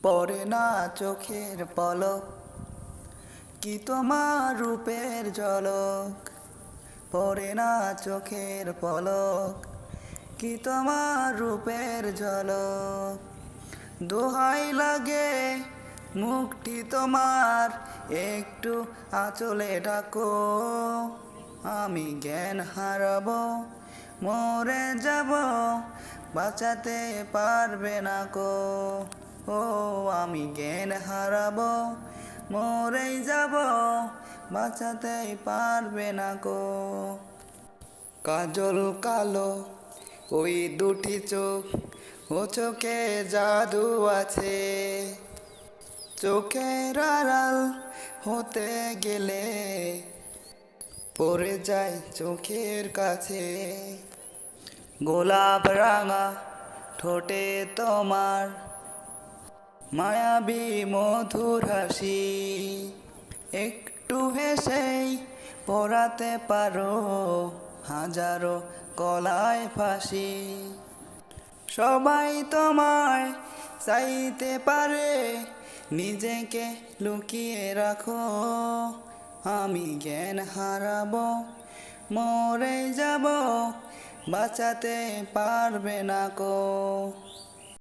পড়ে না চোখের পলক, কি তোমার রূপের ঝলক। পড়ে না চোখের পলক, কি তোমার রূপের ঝলক। দোহাই লাগে মুখটি তোমার, একটু আঁচলে ঢাকো। আমি জ্ঞান হারাবো, মরে যাব, বাঁচাতে পারবে না কো। ও আমি জ্ঞান হারাবো, মরেই যাব, বাঁচাতে পারবে না কো। কাজল কালো ওই দুটি চোখ, ও চোখে জাদু আছে। চোখের আড়াল হতে গেলে পড়ে যায় চোখের কাছে। গোলাপ রাঙা ঠোঁটে তোমার মায়াবী মধুর হাসি, একটু হেসেই পরাতে পারো হাজারো গলায় ফাঁসি। সবাই তোমায় চাইতে পারে, নিজেকে লুকিয়ে রাখো। আমি জ্ঞান হারাবো, মরে যাব, বাঁচাতে পারবে না কো।